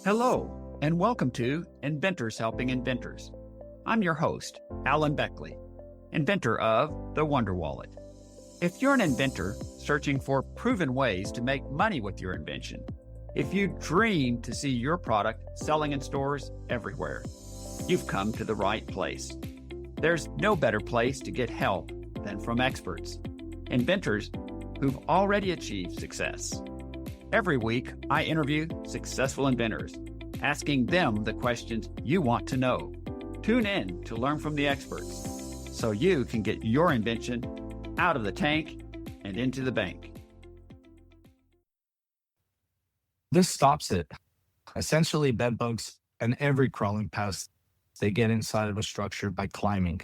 Hello, and welcome to Inventors Helping Inventors. I'm your host, Alan Beckley, inventor of the Wonder Wallet. If you're an inventor searching for proven ways to make money with your invention, if you dream to see your product selling in stores everywhere, you've come to the right place. There's no better place to get help than from experts, inventors who've already achieved success. Every week, I interview successful inventors, asking them the questions you want to know. Tune in to learn from the experts so you can get your invention out of the tank and into the bank. This stops it. Essentially, bedbugs and every crawling pest, they get inside of a structure by climbing.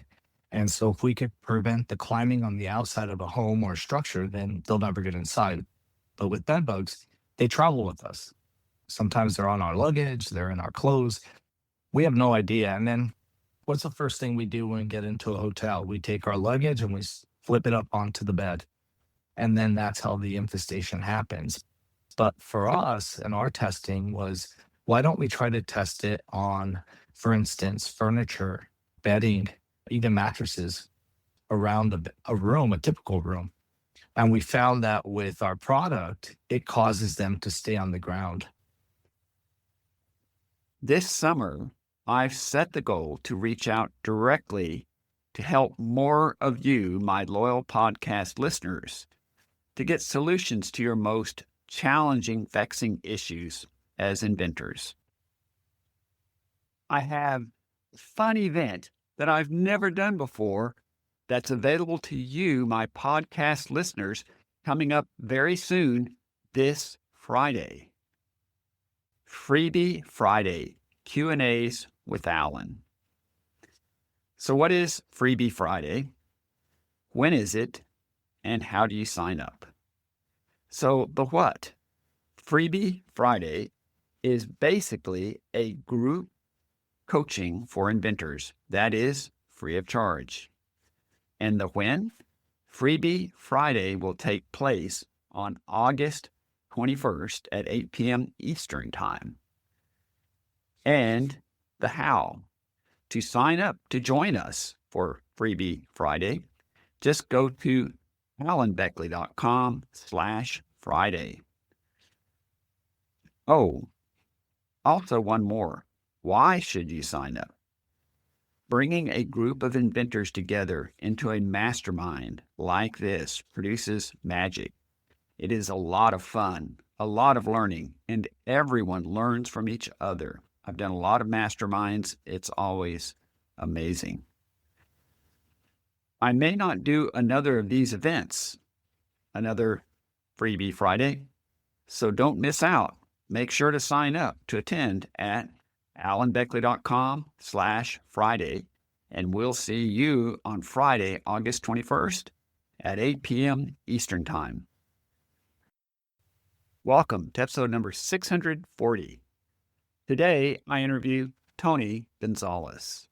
And so if we could prevent the climbing on the outside of a home or a structure, then they'll never get inside. But with bedbugs, they travel with us. Sometimes they're on our luggage, they're in our clothes. We have no idea. And then what's the first thing we do when we get into a hotel? We take our luggage and we flip it up onto the bed. And then that's how the infestation happens. But for us and our testing was, why don't we try to test it on, for instance, furniture, bedding, even mattresses around a room, a typical room. And we found that with our product, it causes them to stay on the ground. This summer, I've set the goal to reach out directly to help more of you, my loyal podcast listeners, to get solutions to your most challenging, vexing issues as inventors. I have a fun event that I've never done before that's available to you, my podcast listeners, coming up very soon this Friday. Freebie Friday, Q&As with Alan. So what is Freebie Friday? When is it? And how do you sign up? So the what? Freebie Friday is basically a group coaching for inventors that is free of charge. And the when? Freebie Friday will take place on August 21st at 8 p.m. Eastern Time. And the how? To sign up to join us for Freebie Friday, just go to alanbeckley.com/Friday. Oh, also one more. Why should you sign up? Bringing a group of inventors together into a mastermind like this produces magic. It is a lot of fun, a lot of learning, and everyone learns from each other. I've done a lot of masterminds. It's always amazing. I may not do another of these events, another Freebie Friday, so don't miss out. Make sure to sign up to attend at alanbeckley.com/Friday, and we'll see you on Friday, August 21st at 8 p.m. Eastern Time. Welcome to episode number 640. Today, I interview Tony Gonzales.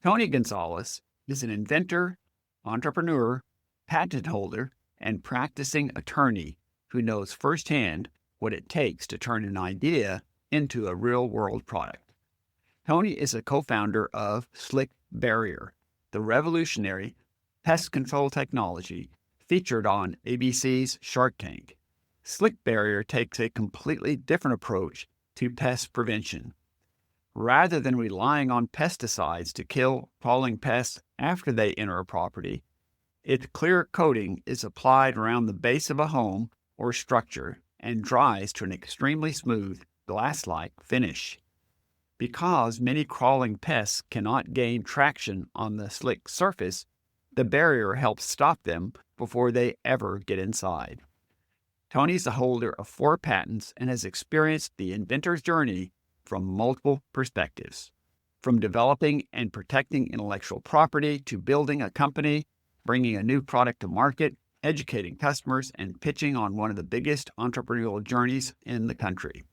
Tony Gonzales is an inventor, entrepreneur, patent holder, and practicing attorney who knows firsthand what it takes to turn an idea into a real-world product. Tony is a co-founder of Slick Barrier, the revolutionary pest control technology featured on ABC's Shark Tank. Slick Barrier takes a completely different approach to pest prevention. Rather than relying on pesticides to kill crawling pests after they enter a property, its clear coating is applied around the base of a home or structure and dries to an extremely smooth, glass-like finish. Because many crawling pests cannot gain traction on the slick surface, the barrier helps stop them before they ever get inside. Tony's the holder of 4 patents and has experienced the inventor's journey from multiple perspectives, from developing and protecting intellectual property to building a company, bringing a new product to market, educating customers, and pitching on one of the biggest entrepreneurial journeys in the country.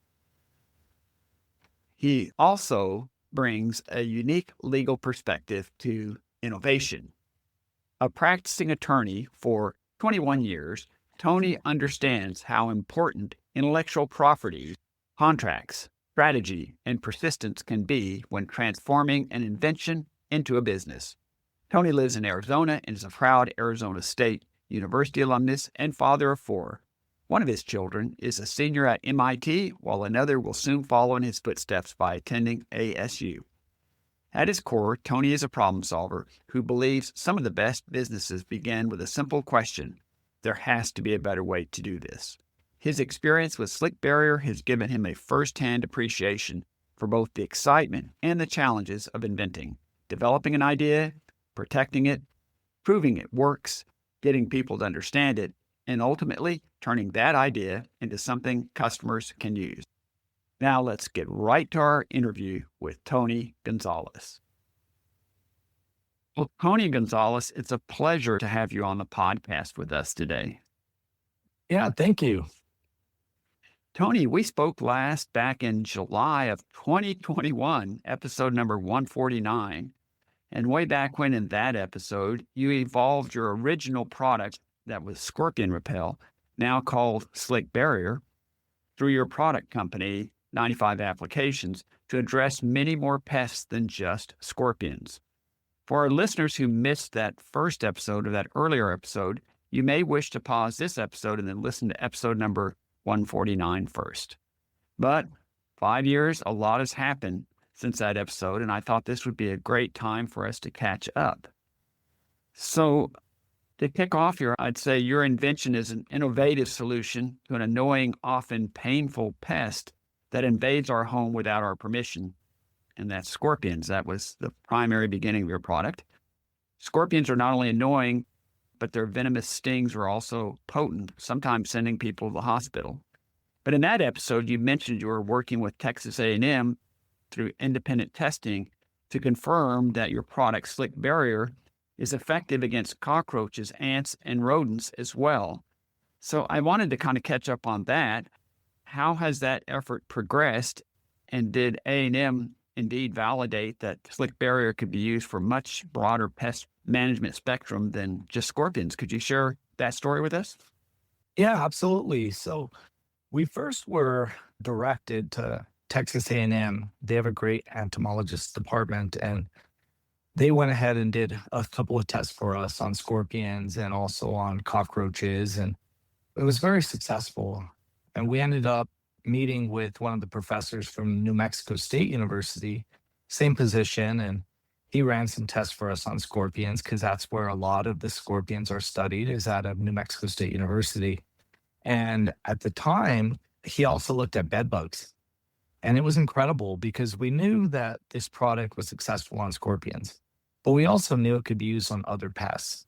He also brings a unique legal perspective to innovation. A practicing attorney for 21 years, Tony understands how important intellectual property, contracts, strategy and persistence can be when transforming an invention into a business. Tony lives in Arizona and is a proud Arizona State University alumnus and father of four. One of his children is a senior at MIT, while another will soon follow in his footsteps by attending ASU. At his core, Tony is a problem solver who believes some of the best businesses begin with a simple question: there has to be a better way to do this. His experience with Slick Barrier has given him a first-hand appreciation for both the excitement and the challenges of inventing, developing an idea, protecting it, proving it works, getting people to understand it, and ultimately turning that idea into something customers can use. Now let's get right to our interview with Tony Gonzales. Well, Tony Gonzales, it's a pleasure to have you on the podcast with us today. Yeah, thank you. Tony, we spoke last back in July of 2021, episode number 149. And way back when in that episode, you evolved your original product that was scorpion repel, now called Slick Barrier, through your product company, 95 Applications, to address many more pests than just scorpions. For our listeners who missed that first episode or that earlier episode, you may wish to pause this episode and then listen to episode number 149 first. But 5 years, a lot has happened since that episode, and I thought this would be a great time for us to catch up. So, to kick off here, I'd say your invention is an innovative solution to an annoying, often painful pest that invades our home without our permission, and that's scorpions. That was the primary beginning of your product. Scorpions are not only annoying, but their venomous stings are also potent, sometimes sending people to the hospital. But in that episode, you mentioned you were working with Texas A&M through independent testing to confirm that your product, Slick Barrier, is effective against cockroaches, ants, and rodents as well. So I wanted to kind of catch up on that. How has that effort progressed? And did A&M indeed validate that Slick Barrier could be used for much broader pest management spectrum than just scorpions? Could you share that story with us? Yeah, absolutely. So we first were directed to Texas A&M. They have a great entomologist department, and they went ahead and did a couple of tests for us on scorpions and also on cockroaches, and it was very successful. And we ended up meeting with one of the professors from New Mexico State University, same position, and he ran some tests for us on scorpions because that's where a lot of the scorpions are studied, is out of New Mexico State University. And at the time, he also looked at bed bugs. And it was incredible because we knew that this product was successful on scorpions, but we also knew it could be used on other pests.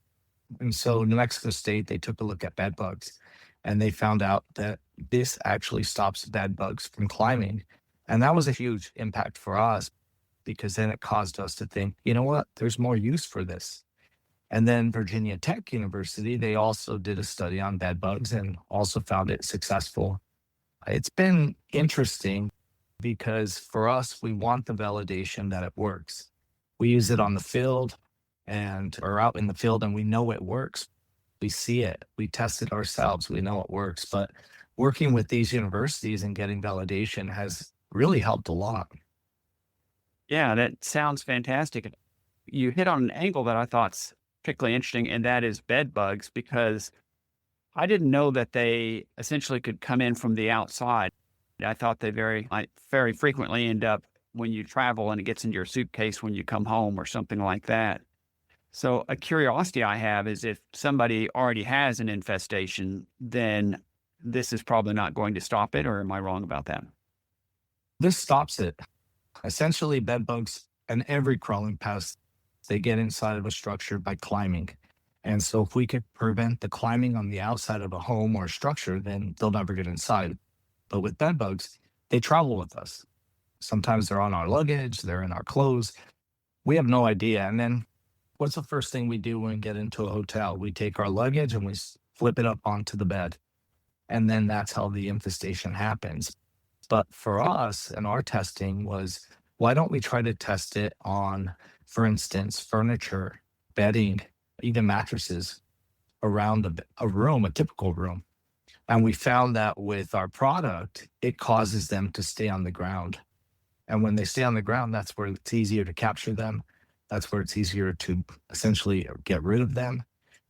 And so New Mexico State, they took a look at bed bugs and they found out that this actually stops bed bugs from climbing. And that was a huge impact for us because then it caused us to think, you know what, there's more use for this. And then Virginia Tech University, they also did a study on bed bugs and also found it successful. It's been interesting because for us, we want the validation that it works. We use it on the field and or out in the field and we know it works. We see it, we test it ourselves, we know it works. But working with these universities and getting validation has really helped a lot. Yeah, that sounds fantastic. You hit on an angle that I thought's particularly interesting, and that is bed bugs, because I didn't know that they essentially could come in from the outside. I thought they very frequently end up when you travel and it gets into your suitcase when you come home or something like that. So a curiosity I have is if somebody already has an infestation, then this is probably not going to stop it, or am I wrong about that? This stops it. Essentially, bed bugs and every crawling pest, they get inside of a structure by climbing. And so if we could prevent the climbing on the outside of a home or structure, then they'll never get inside. But with bed bugs, they travel with us. Sometimes they're on our luggage, they're in our clothes. We have no idea. And then what's the first thing we do when we get into a hotel? We take our luggage and we flip it up onto the bed. And then that's how the infestation happens. But for us and our testing was, why don't we try to test it on, for instance, furniture, bedding, even mattresses around a room, a typical room. And we found that with our product, it causes them to stay on the ground. And when they stay on the ground, that's where it's easier to capture them. That's where it's easier to essentially get rid of them.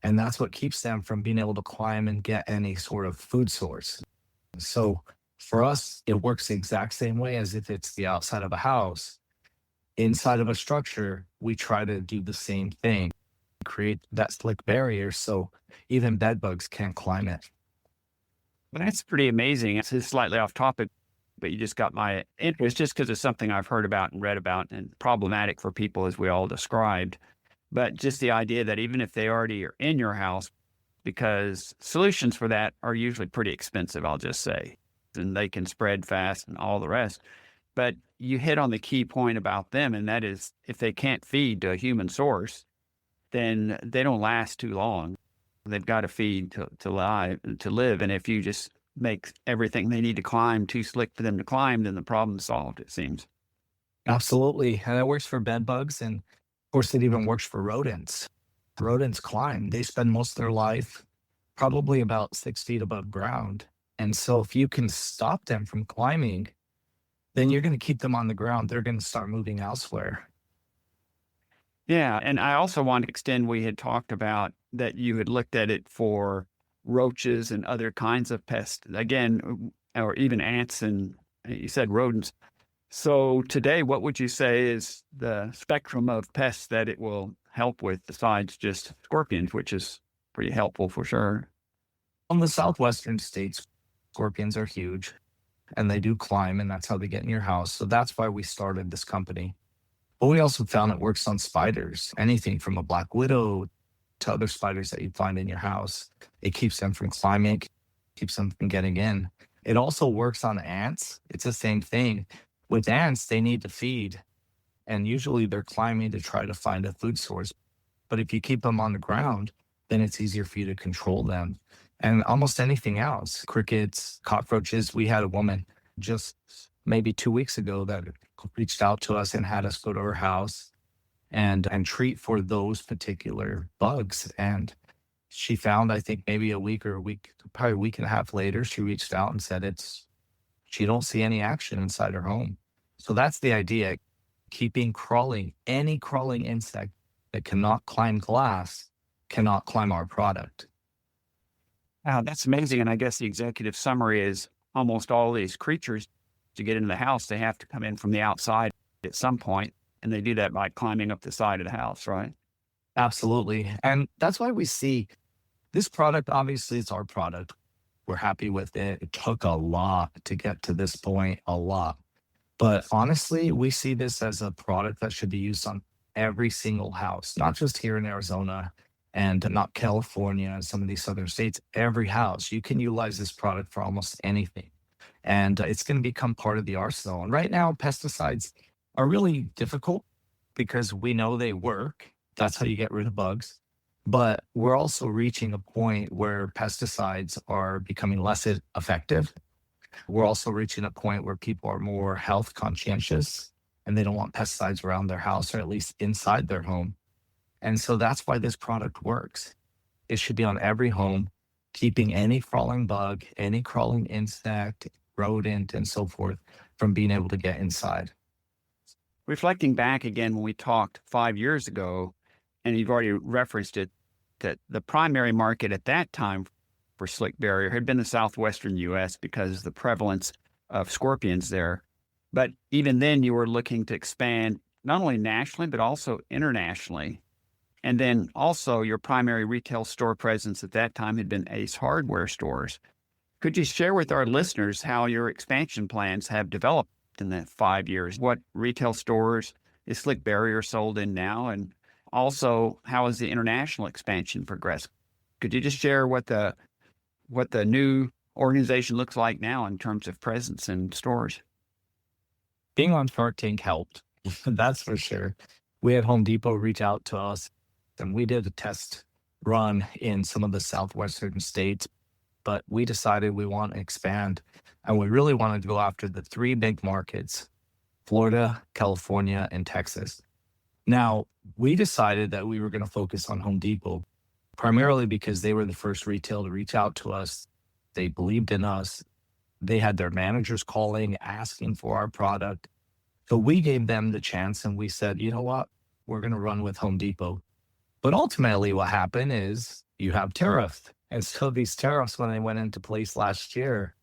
And that's what keeps them from being able to climb and get any sort of food source. So for us, it works the exact same way as if it's the outside of a house. Inside of a structure, we try to do the same thing, create that slick barrier so even bed bugs can't climb it. Well, that's pretty amazing. This is slightly off topic, but you just got my interest just because it's something I've heard about and read about and problematic for people, as we all described. But just the idea that even if they already are in your house, because solutions for that are usually pretty expensive, I'll just say, and they can spread fast and all the rest. But you hit on the key point about them, and that is if they can't feed to a human source, then they don't last too long. They've got to feed to live. And if you just make everything they need to climb too slick for them to climb, then the problem's solved, it seems. Absolutely. And it works for bed bugs. And of course, it even works for rodents. Rodents climb, they spend most of their life probably about 6 feet above ground. And so if you can stop them from climbing, then you're going to keep them on the ground. They're going to start moving elsewhere. Yeah. And I also want to extend, we had talked about that you had looked at it for roaches and other kinds of pests, again, or even ants, and you said rodents. So today, what would you say is the spectrum of pests that it will help with besides just scorpions, which is pretty helpful for sure? On the southwestern states, scorpions are huge and they do climb, and that's how they get in your house. So that's why we started this company. But we also found it works on spiders, anything from a black widow to other spiders that you find in your house. It keeps them from climbing, keeps them from getting in. It also works on ants. It's the same thing. With ants, they need to feed, and usually they're climbing to try to find a food source. But if you keep them on the ground, then it's easier for you to control them. And almost anything else, crickets, cockroaches. We had a woman just maybe 2 weeks ago that reached out to us and had us go to her house and treat for those particular bugs. And she found, I think maybe probably a week and a half later, she reached out and said she don't see any action inside her home. So that's the idea. Keeping any crawling insect that cannot climb glass cannot climb our product. Wow, that's amazing. And I guess the executive summary is almost all these creatures to get into the house, they have to come in from the outside at some point, and they do that by climbing up the side of the house, right? Absolutely. And that's why we see this product. Obviously, it's our product. We're happy with it. It took a lot to get to this point, a lot. But honestly, we see this as a product that should be used on every single house, not just here in Arizona and not California and some of these southern states. Every house, you can utilize this product for almost anything. And it's going to become part of the arsenal. And right now, pesticides are really difficult because we know they work. That's how you get rid of bugs. But we're also reaching a point where pesticides are becoming less effective. We're also reaching a point where people are more health conscientious and they don't want pesticides around their house or at least inside their home. And so that's why this product works. It should be on every home, keeping any crawling bug, any crawling insect, rodent, and so forth from being able to get inside. Reflecting back again, when we talked 5 years ago, and you've already referenced it, that the primary market at that time for slick barrier had been the southwestern U.S. because of the prevalence of scorpions there. But even then, you were looking to expand not only nationally, but also internationally. And then also your primary retail store presence at that time had been Ace Hardware stores. Could you share with our listeners how your expansion plans have developed in the 5 years? What retail stores is Slick Barrier sold in now? And also, how has the international expansion progressed? Could you just share what the new organization looks like now in terms of presence in stores? Being on Shark Tank helped. That's for sure. We had Home Depot reach out to us and we did a test run in some of the southwestern states, but we decided we want to expand and we really wanted to go after the three big markets, Florida, California, and Texas. Now, we decided that we were going to focus on Home Depot primarily because they were the first retail to reach out to us. They believed in us. They had their managers calling, asking for our product. So we gave them the chance and we said, you know what? We're going to run with Home Depot. But ultimately, what happened is you have tariffs. And so these tariffs, when they went into place last year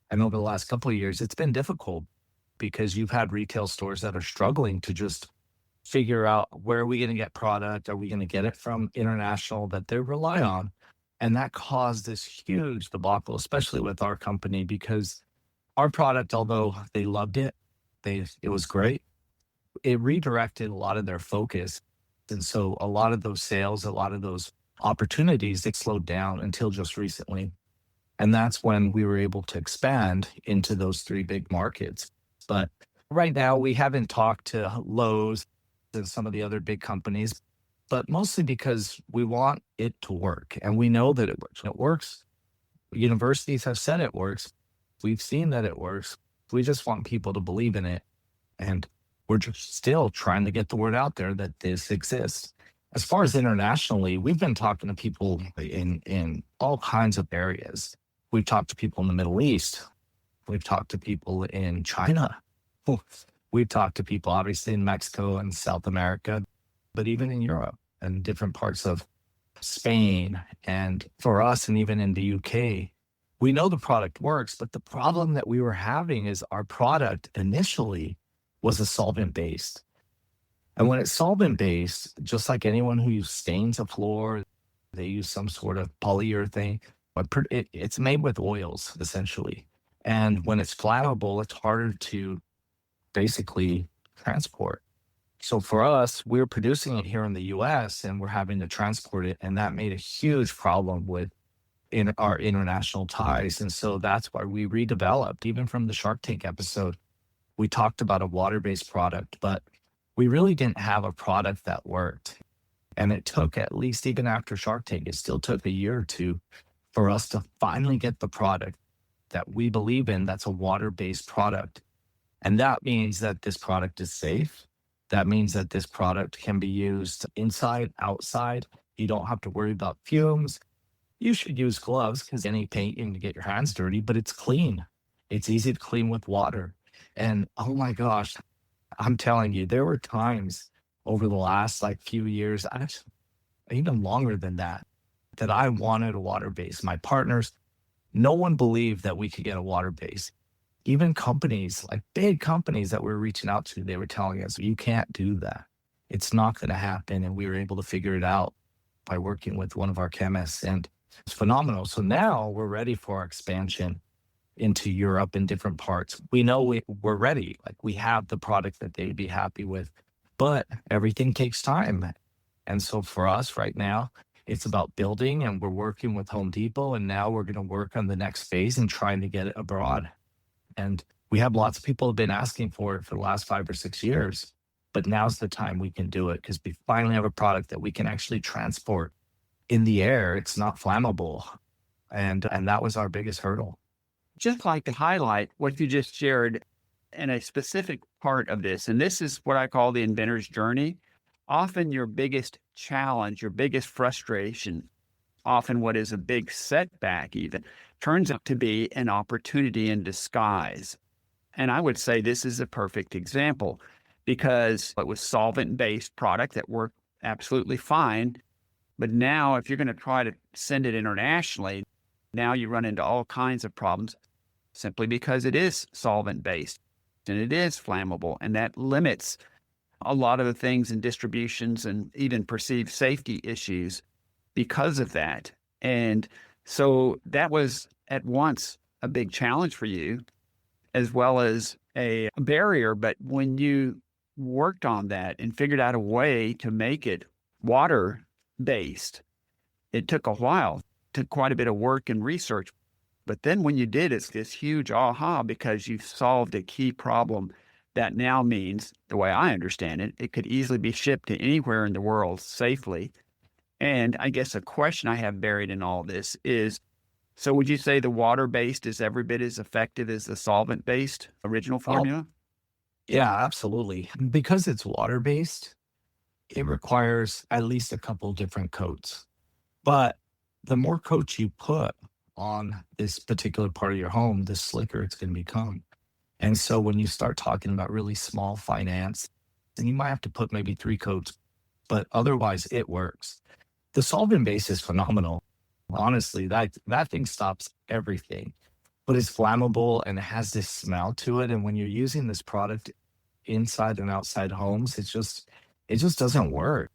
and over the last couple of years, it's been difficult because you've had retail stores that are struggling to just figure out where are we going to get product? Are we going to get it from international that they rely on? And that caused this huge debacle, especially with our company, because our product, although they loved it, it was great. It redirected a lot of their focus. And so a lot of those sales, a lot of those opportunities, they slowed down until just recently. And that's when we were able to expand into those three big markets. But right now, we haven't talked to Lowe's and some of the other big companies, but mostly because we want it to work. And we know that it works. It works. Universities have said it works. We've seen that it works. We just want people to believe in it. And we're just still trying to get the word out there that this exists. As far as internationally, we've been talking to people in all kinds of areas. We've talked to people in the Middle East. We've talked to people in China. We've talked to people, obviously, in Mexico and South America, but even in Europe and different parts of Spain. And for us, and even in the UK, we know the product works, but the problem that we were having is our product initially was a solvent based. And when it's solvent based, just like anyone who stains a floor, they use some sort of polyurethane, but it's made with oils essentially. And when it's flammable, it's harder to basically transport. So for us, we're producing it here in the US and we're having to transport it. And that made a huge problem with in our international ties. And so that's why we redeveloped, even from the Shark Tank episode, we talked about a water-based product, but we really didn't have a product that worked. And it took, at least even after Shark Tank, it still took a year or two for us to finally get the product that we believe in that's a water-based product. And that means that this product is safe. That means that this product can be used inside, outside. You don't have to worry about fumes. You should use gloves because any paint, you can get your hands dirty, but it's clean. It's easy to clean with water. And oh my gosh, I'm telling you, there were times over the last few years, actually, even longer than that, that I wanted a water base. My partners, no one believed that we could get a water base. Even companies, like big companies that we're reaching out to, they were telling us, you can't do that. It's not going to happen. And we were able to figure it out by working with one of our chemists. And it's phenomenal. So now we're ready for our expansion into Europe and different parts. We know we're ready. Like we have the product that they'd be happy with, but everything takes time. And so for us right now, it's about building and we're working with Home Depot. And now we're going to work on the next phase and trying to get it abroad. And we have lots of people who have been asking for it for the last 5 or 6 years, but now's the time we can do it because we finally have a product that we can actually transport in the air. It's not flammable. And that was our biggest hurdle. Just like to highlight what you just shared in a specific part of this. And this is what I call the inventor's journey. Often your biggest challenge, your biggest frustration, often what is a big setback even, turns out to be an opportunity in disguise. And I would say this is a perfect example because it was solvent-based product that worked absolutely fine. But now if you're going to try to send it internationally, now you run into all kinds of problems simply because it is solvent-based and it is flammable. And that limits a lot of the things in distributions and even perceived safety issues because of that. And so that was at once a big challenge for you as well as a barrier. But when you worked on that and figured out a way to make it water based, it took a while, took quite a bit of work and research. But then when you did, it's this huge aha because you solved a key problem that now means, the way I understand it, it could easily be shipped to anywhere in the world safely. And I guess a question I have buried in all this is, so would you say the water-based is every bit as effective as the solvent-based original formula? Yeah, absolutely. Because it's water-based, it requires at least a couple different coats. But the more coats you put on this particular part of your home, the slicker it's going to become. And so when you start talking about really small finance, then you might have to put maybe 3 coats, but otherwise it works. The solvent base is phenomenal. Honestly, that thing stops everything, but it's flammable and it has this smell to it. And when you're using this product inside and outside homes, it just doesn't work.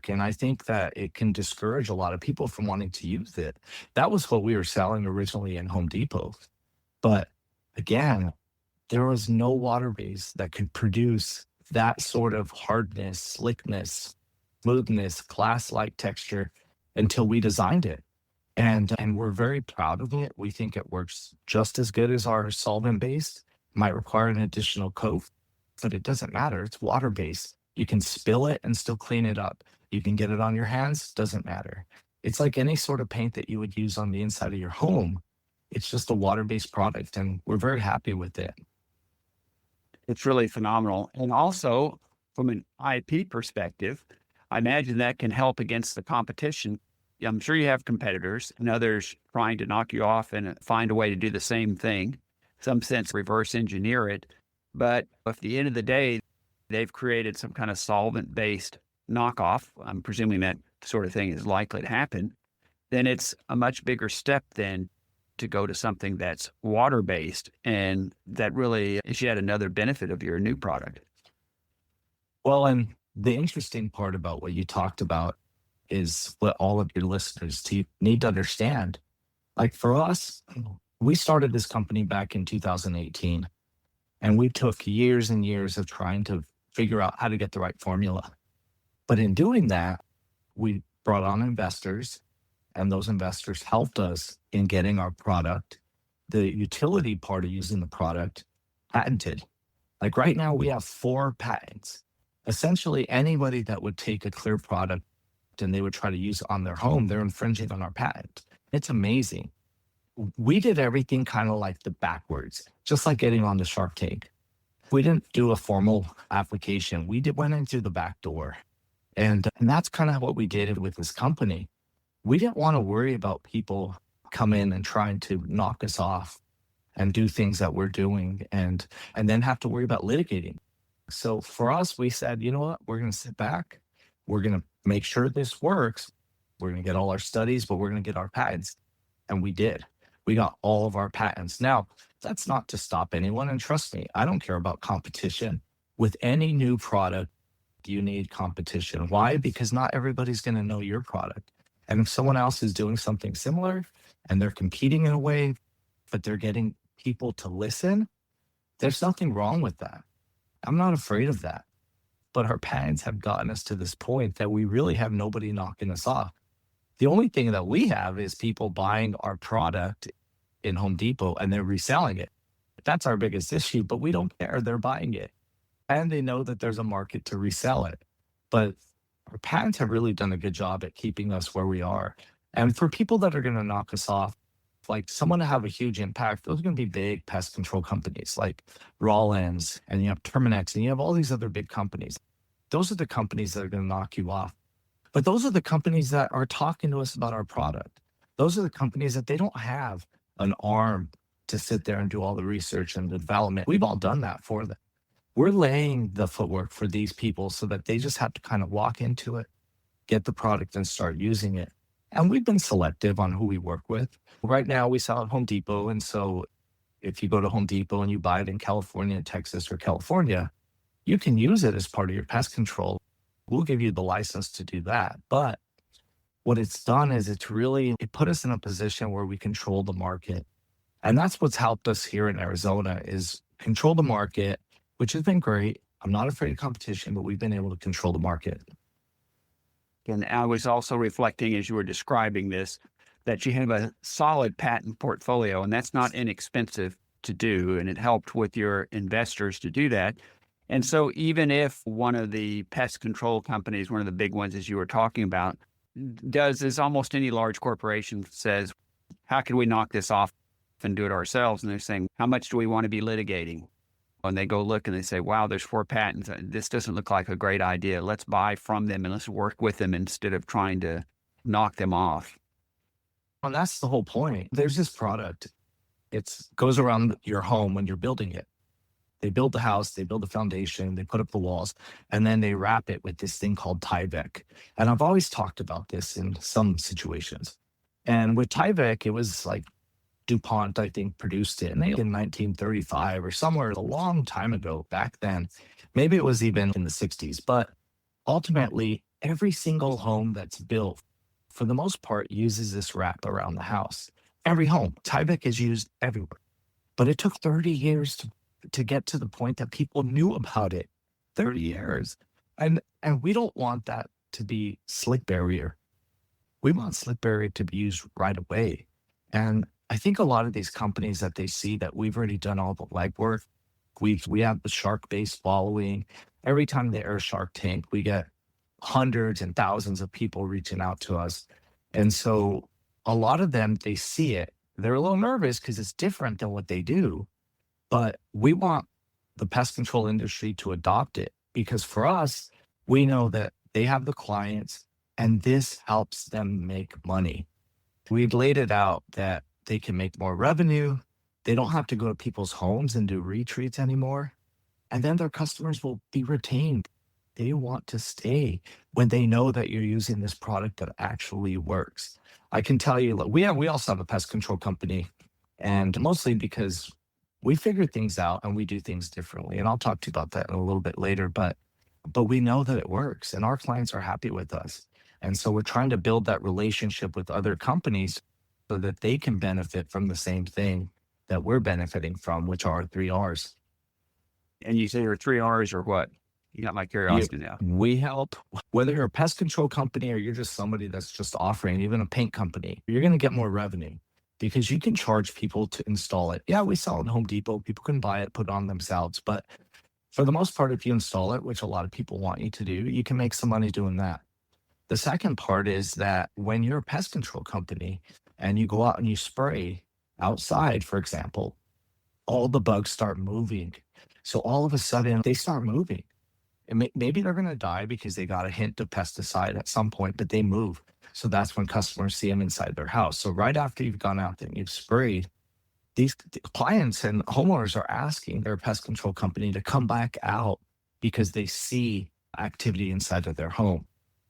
And I think that it can discourage a lot of people from wanting to use it. That was what we were selling originally in Home Depot. But again, there was no water base that could produce that sort of hardness, slickness, smoothness, glass-like texture until we designed it. And we're very proud of it. We think it works just as good as our solvent-based. Might require an additional coat, but it doesn't matter. It's water-based. You can spill it and still clean it up. You can get it on your hands, doesn't matter. It's like any sort of paint that you would use on the inside of your home. It's just a water-based product, and we're very happy with it. It's really phenomenal. And also, from an IP perspective, I imagine that can help against the competition. I'm sure you have competitors and others trying to knock you off and find a way to do the same thing, some sense reverse engineer it. But at the end of the day, they've created some kind of solvent based knockoff. I'm presuming that sort of thing is likely to happen. Then it's a much bigger step then to go to something that's water based. And that really is yet another benefit of your new product. Well, and the interesting part about what you talked about is what all of your listeners need to understand. Like for us, we started this company back in 2018, and we took years and years of trying to figure out how to get the right formula. But in doing that, we brought on investors, and those investors helped us in getting our product, the utility part of using the product, patented. Like right now, we have 4 patents. Essentially, anybody that would take a clear product and they would try to use it on their home, they're infringing on our patent. It's amazing. We did everything kind of like the backwards, just like getting on the Shark Tank. We didn't do a formal application. Went in through the back door. And that's kind of what we did with this company. We didn't want to worry about people come in and trying to knock us off and do things that we're doing and then have to worry about litigating. So for us, we said, you know what, we're going to sit back. We're going to make sure this works. We're going to get all our studies, but we're going to get our patents. And we did. We got all of our patents. Now, that's not to stop anyone. And trust me, I don't care about competition. With any new product, you need competition. Why? Because not everybody's going to know your product. And if someone else is doing something similar and they're competing in a way, but they're getting people to listen, there's nothing wrong with that. I'm not afraid of that. But our patents have gotten us to this point that we really have nobody knocking us off. The only thing that we have is people buying our product in Home Depot and they're reselling it. That's our biggest issue, but we don't care. They're buying it. And they know that there's a market to resell it. But our patents have really done a good job at keeping us where we are. And for people that are going to knock us off, like someone to have a huge impact, those are going to be big pest control companies like Rollins, and you have Terminex, and you have all these other big companies. Those are the companies that are going to knock you off. But those are the companies that are talking to us about our product. Those are the companies that they don't have an arm to sit there and do all the research and the development. We've all done that for them. We're laying the footwork for these people so that they just have to kind of walk into it, get the product and start using it. And we've been selective on who we work with. Right now we sell at Home Depot. And so if you go to Home Depot and you buy it in California, Texas, or California, you can use it as part of your pest control. We'll give you the license to do that. But what it's done is it put us in a position where we control the market. And that's what's helped us here in Arizona is control the market, which has been great. I'm not afraid of competition, but we've been able to control the market. And I was also reflecting as you were describing this, that you have a solid patent portfolio, and that's not inexpensive to do. And it helped with your investors to do that. And so even if one of the pest control companies, one of the big ones as you were talking about, does as almost any large corporation says, how can we knock this off and do it ourselves? And they're saying, how much do we want to be litigating? And they go look and they say, wow, there's 4 patents. This doesn't look like a great idea. Let's buy from them and let's work with them instead of trying to knock them off. And that's the whole point. There's this product. It goes around your home when you're building it. They build the house, they build the foundation, they put up the walls, and then they wrap it with this thing called Tyvek. And I've always talked about this in some situations. And with Tyvek, it was like DuPont, I think, produced it in 1935 or somewhere a long time ago back then. Maybe it was even in the 60s. But ultimately, every single home that's built, for the most part, uses this wrap around the house. Every home. Tyvek is used everywhere. But it took 30 years to get to the point that people knew about it. 30 years. And we don't want that to be slick barrier. We want slick barrier to be used right away. And I think a lot of these companies that they see that we've already done all the legwork, we have the shark-based following. Every time they air Shark Tank, we get hundreds and thousands of people reaching out to us. And so a lot of them, they see it. They're a little nervous because it's different than what they do. But we want the pest control industry to adopt it because for us, we know that they have the clients and this helps them make money. We've laid it out that they can make more revenue. They don't have to go to people's homes and do retreats anymore. And then their customers will be retained. They want to stay when they know that you're using this product that actually works. I can tell you, we also have a pest control company, and mostly because we figure things out and we do things differently. And I'll talk to you about that in a little bit later, but we know that it works and our clients are happy with us. And so we're trying to build that relationship with other companies so that they can benefit from the same thing that we're benefiting from, which are 3Rs. And you say your 3Rs are what? You got my curiosity now. We help, whether you're a pest control company or you're just somebody that's just offering, even a paint company, you're going to get more revenue because you can charge people to install it. Yeah, we sell it at Home Depot. People can buy it, put it on themselves. But for the most part, if you install it, which a lot of people want you to do, you can make some money doing that. The second part is that when you're a pest control company and you go out and you spray outside, for example, all the bugs start moving. So all of a sudden they start moving. And maybe they're going to die because they got a hint of pesticide at some point, but they move. So that's when customers see them inside their house. So right after you've gone out there and you've sprayed, these clients and homeowners are asking their pest control company to come back out because they see activity inside of their home.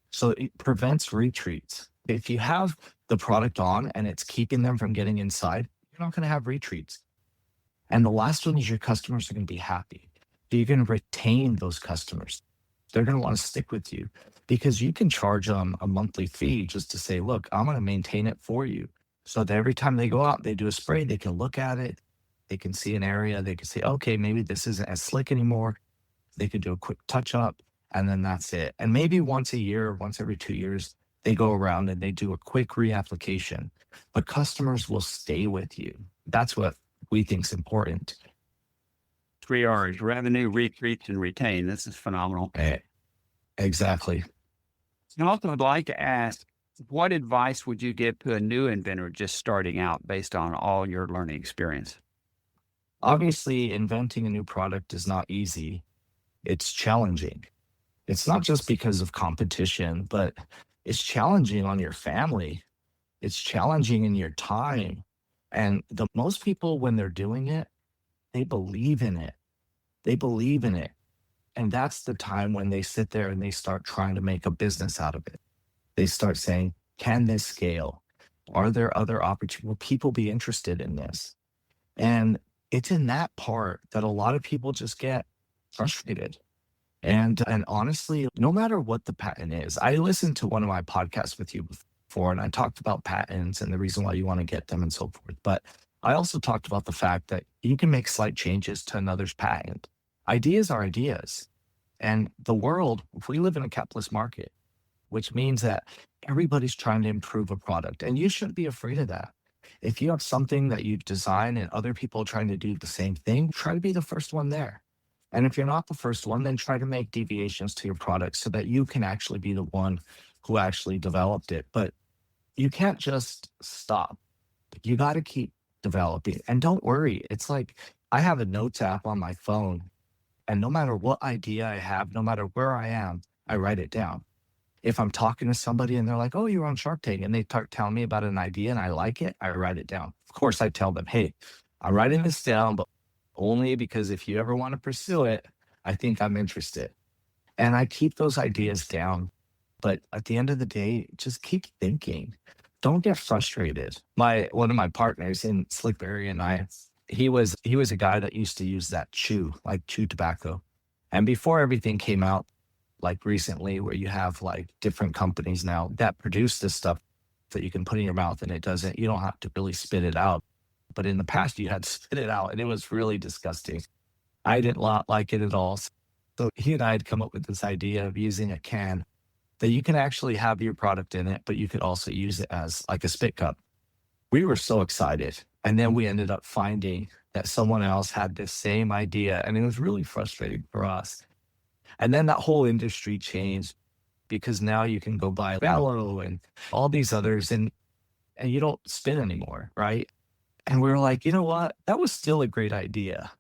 So it prevents retreats. If you have the product on and it's keeping them from getting inside, you're not going to have retreats. And the last one is your customers are going to be happy. You're going to retain those customers. They're going to want to stick with you because you can charge them a monthly fee just to say, look, I'm going to maintain it for you. So that every time they go out, they do a spray, they can look at it. They can see an area. They can say, okay, maybe this isn't as slick anymore. They could do a quick touch up and then that's it. And maybe once a year, once every 2 years, they go around and they do a quick reapplication. But customers will stay with you. That's what we think is important. 3Rs: revenue, retreats, and retain. This is phenomenal. Exactly. And also, I'd like to ask, what advice would you give to a new inventor just starting out based on all your learning experience? Obviously, inventing a new product is not easy. It's challenging. It's not just because of competition, but it's challenging on your family. It's challenging in your time. And the most people, when they're doing it, they believe in it. They believe in it. And that's the time when they sit there and they start trying to make a business out of it. They start saying, can this scale? Are there other opportunities? Will people be interested in this? And it's in that part that a lot of people just get frustrated. And honestly, no matter what the patent is, I listened to one of my podcasts with you before, and I talked about patents and the reason why you want to get them and so forth. But I also talked about the fact that you can make slight changes to another's patent. Ideas are ideas. And the world, if we live in a capitalist market, which means that everybody's trying to improve a product, and you shouldn't be afraid of that. If you have something that you design and other people are trying to do the same thing, try to be the first one there. And if you're not the first one, then try to make deviations to your product so that you can actually be the one who actually developed it. But you can't just stop. You got to keep developing. And don't worry. It's like I have a notes app on my phone, and no matter what idea I have, no matter where I am, I write it down. If I'm talking to somebody and they're like, oh, you're on Shark Tank, and they start telling me about an idea and I like it, I write it down. Of course, I tell them, hey, I'm writing this down, but only because if you ever want to pursue it, I think I'm interested. And I keep those ideas down. But at the end of the day, just keep thinking. Don't get frustrated. My one of my partners in Slickberry and he was a guy that used to use that chew tobacco. And before everything came out, like recently, where you have like different companies now that produce this stuff that you can put in your mouth and you don't have to really spit it out. But in the past, you had to spit it out and it was really disgusting. I did not like it at all. So he and I had come up with this idea of using a can that you can actually have your product in it, but you could also use it as like a spit cup. We were so excited. And then we ended up finding that someone else had this same idea. And it was really frustrating for us. And then that whole industry changed because now you can go buy Bellow and all these others and you don't spit anymore, right? And we were like, you know what? That was still a great idea.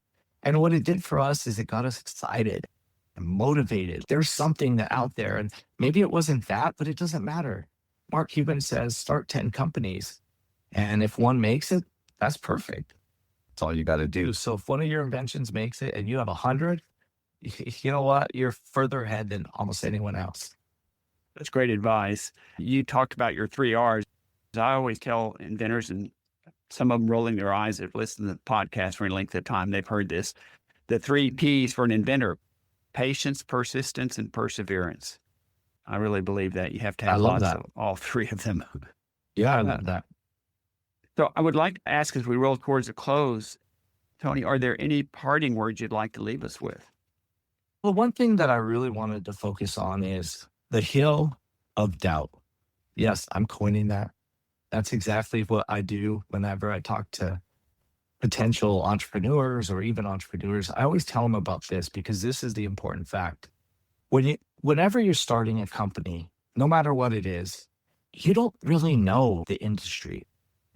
And what it did for us is it got us excited and motivated. There's something that out there, and maybe it wasn't that, but it doesn't matter. Mark Cuban says start 10 companies. And if one makes it, that's perfect. That's all you got to do. So if one of your inventions makes it and you have 100, you know what? You're further ahead than almost anyone else. That's great advice. You talked about your 3 R's. I always tell inventors, and some of them rolling their eyes have listened to the podcast for any length of time. They've heard this. The 3 Ps for an inventor: patience, persistence, and perseverance. I really believe that you have to I have love lots that. of all three of them. Yeah, I Uh, love that. so I would like to ask, as we roll towards a close, Tony, are there any parting words you'd like to leave us with? Well, one thing that I really wanted to focus on is the hill of doubt. Yes, I'm coining that. That's exactly what I do whenever I talk to potential entrepreneurs or even entrepreneurs. I always tell them about this because this is the important fact. Whenever you're starting a company, no matter what it is, you don't really know the industry.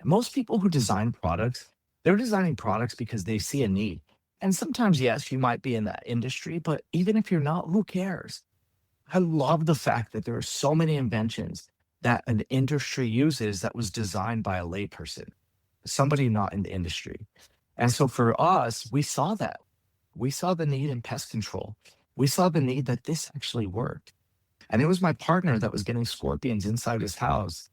Most people who design products, they're designing products because they see a need. And sometimes, yes, you might be in that industry, but even if you're not, who cares? I love the fact that there are so many inventions that an industry uses that was designed by a layperson, somebody not in the industry. And so for us, we saw that. We saw the need in pest control. We saw the need that this actually worked. And it was my partner that was getting scorpions inside his house.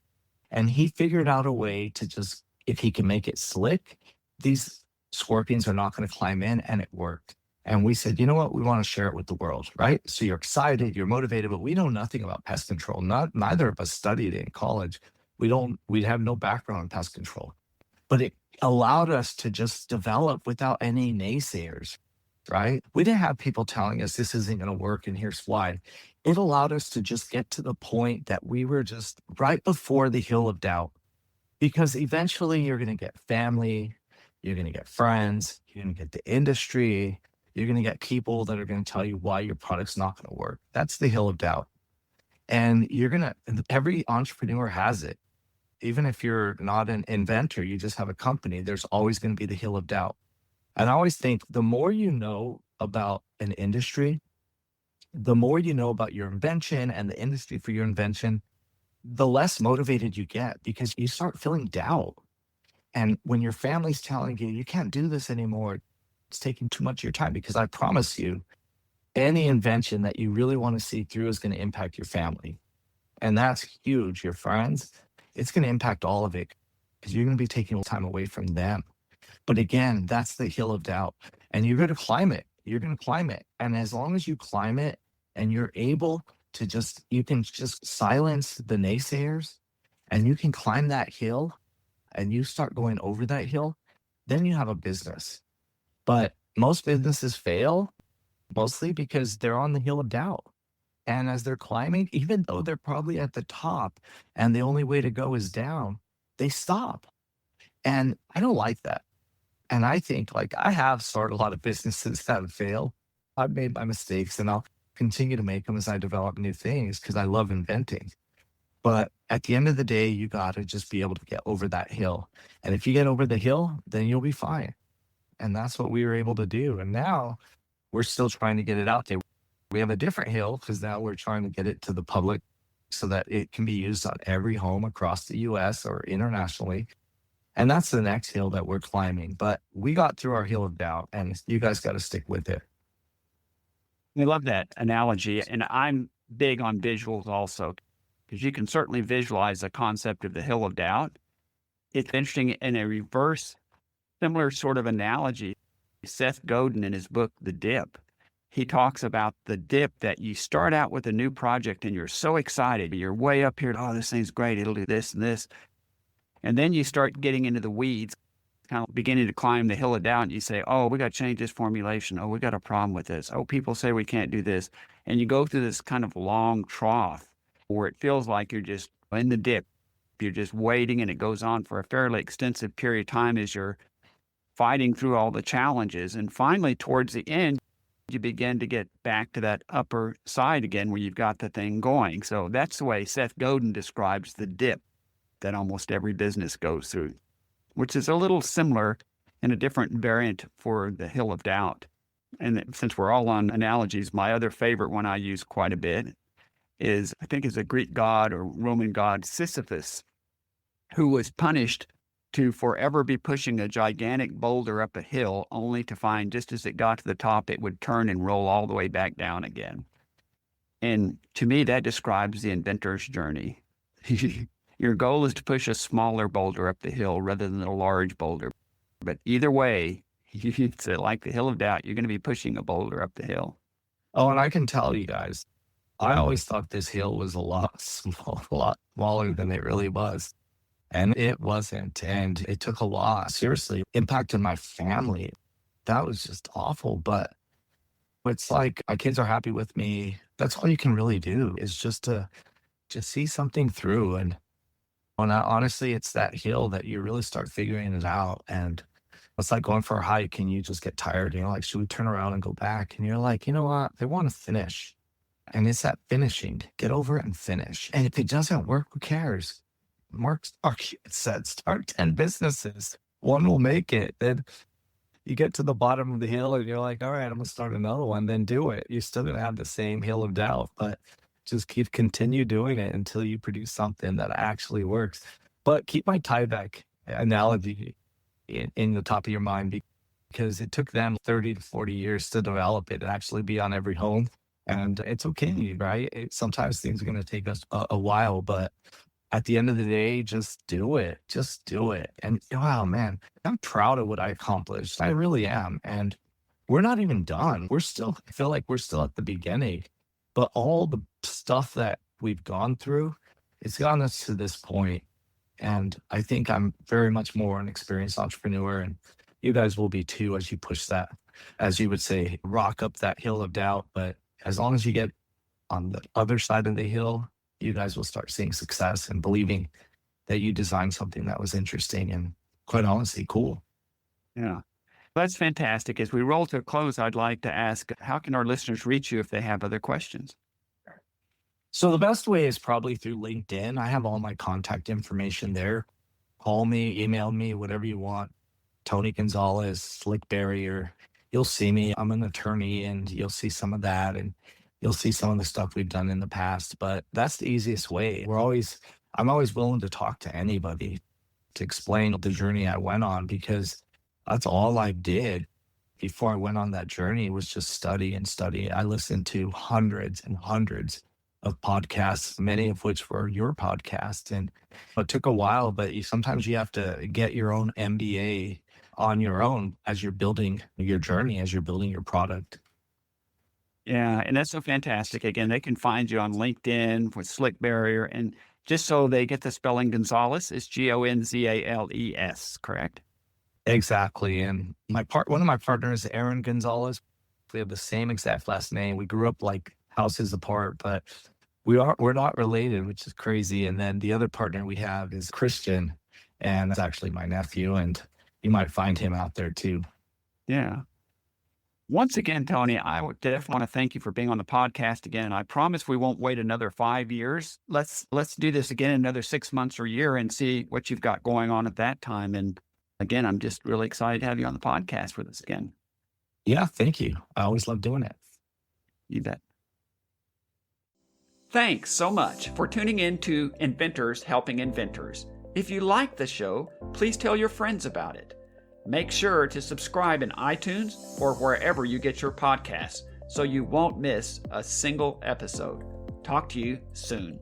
And he figured out a way to just, if he can make it slick, these scorpions are not going to climb in, and it worked. And we said, you know what? We want to share it with the world, right? So you're excited, you're motivated, but we know nothing about pest control. Neither of us studied it in college. We have no background in pest control. But it allowed us to just develop without any naysayers, right? We didn't have people telling us this isn't going to work and here's why. It allowed us to just get to the point that we were just right before the hill of doubt, because eventually you're going to get family, you're going to get friends, you're going to get the industry, you're going to get people that are going to tell you why your product's not going to work. That's the hill of doubt. And every entrepreneur has it. Even if you're not an inventor, you just have a company, there's always going to be the hill of doubt. And I always think the more you know about an industry, the more you know about your invention and the industry for your invention, the less motivated you get because you start feeling doubt. And when your family's telling you, you can't do this anymore, it's taking too much of your time, because I promise you, any invention that you really want to see through is going to impact your family. And that's huge. Your friends, it's going to impact all of it because you're going to be taking time away from them. But again, that's the hill of doubt. And you're going to climb it. You're going to climb it. And as long as you climb it and you're able to you can just silence the naysayers and you can climb that hill and you start going over that hill, then you have a business. But most businesses fail mostly because they're on the hill of doubt. And as they're climbing, even though they're probably at the top and the only way to go is down, they stop. And I don't like that. And I think, like, I have started a lot of businesses that have failed. I've made my mistakes and I'll continue to make them as I develop new things because I love inventing. But at the end of the day, you got to just be able to get over that hill. And if you get over the hill, then you'll be fine. And that's what we were able to do. And now we're still trying to get it out there. We have a different hill because now we're trying to get it to the public so that it can be used on every home across the US or internationally. And that's the next hill that we're climbing. But we got through our hill of doubt, and you guys got to stick with it. I love that analogy. And I'm big on visuals also, because you can certainly visualize the concept of the hill of doubt. It's interesting in a reverse, similar sort of analogy. Seth Godin, in his book, The Dip, he talks about the dip that you start out with a new project and you're so excited. You're way up here. Oh, this thing's great. It'll do this and this. And then you start getting into the weeds, kind of beginning to climb the hill of doubt. And you say, oh, we got to change this formulation. Oh, we got a problem with this. Oh, people say we can't do this. And you go through this kind of long trough where it feels like you're just in the dip. You're just waiting, and it goes on for a fairly extensive period of time as you're fighting through all the challenges. And finally, towards the end, you begin to get back to that upper side again where you've got the thing going. So that's the way Seth Godin describes the dip that almost every business goes through, which is a little similar in a different variant for the hill of doubt. And since we're all on analogies, my other favorite one I use quite a bit is, I think, is a Greek god or Roman god, Sisyphus, who was punished to forever be pushing a gigantic boulder up a hill, only to find just as it got to the top, it would turn and roll all the way back down again. And to me, that describes the inventor's journey. Your goal is to push a smaller boulder up the hill rather than a large boulder. But either way, it's like the hill of doubt. You're going to be pushing a boulder up the hill. Oh, and I can tell you guys, I always thought this hill was a lot smaller than it really was. And it wasn't. And it took a lot. Seriously, impacted my family. That was just awful. But it's like my kids are happy with me. That's all you can really do, is just to just see something through. And honestly, it's that hill that you really start figuring it out. And it's like going for a hike and you just get tired. And you're like, should we turn around and go back? And you're like, you know what? They want to finish. And it's that finishing. Get over it and finish. And if it doesn't work, who cares? Mark Stark said, start 10 businesses. One will make it. Then you get to the bottom of the hill and you're like, all right, I'm going to start another one. Then do it. You're still going to have the same hill of doubt, but just continue doing it until you produce something that actually works. But keep my tieback analogy in the top of your mind, because it took them 30 to 40 years to develop it and actually be on every home. And it's okay, right? Sometimes things are going to take us a while, but at the end of the day, just do it. Just do it. And wow, man, I'm proud of what I accomplished. I really am. And we're not even done. I feel like we're still at the beginning. But all the stuff that we've gone through, it's gotten us to this point. And I think I'm very much more an experienced entrepreneur. And you guys will be too, as you push that, as you would say, rock up that hill of doubt. But as long as you get on the other side of the hill, you guys will start seeing success and believing that you designed something that was interesting and, quite honestly, cool. Yeah. That's fantastic. As we roll to a close, I'd like to ask, how can our listeners reach you if they have other questions? So the best way is probably through LinkedIn. I have all my contact information there. Call me, email me, whatever you want. Tony Gonzales, Slick Barrier. You'll see me. I'm an attorney, and you'll see some of that. And you'll see some of the stuff we've done in the past, but that's the easiest way. I'm always willing to talk to anybody to explain the journey I went on, because that's all I did before I went on that journey was just study and study. I listened to hundreds and hundreds of podcasts, many of which were your podcast. And it took a while, but sometimes you have to get your own MBA on your own as you're building your journey, as you're building your product. Yeah, and that's so fantastic. Again, they can find you on LinkedIn with Slick Barrier. And just so they get the spelling, Gonzales is Gonzales, correct? Exactly. And one of my partners, Aaron Gonzales, we have the same exact last name. We grew up like houses apart, but we're not related, which is crazy. And then the other partner we have is Christian, and that's actually my nephew, and you might find him out there too. Yeah. Once again, Tony, I would definitely want to thank you for being on the podcast again. I promise we won't wait another 5 years. Let's do this again in another 6 months or year and see what you've got going on at that time. And again, I'm just really excited to have you on the podcast with us again. Yeah, thank you. I always love doing it. You bet. Thanks so much for tuning in to Inventors Helping Inventors. If you like the show, please tell your friends about it. Make sure to subscribe in iTunes or wherever you get your podcasts so you won't miss a single episode. Talk to you soon.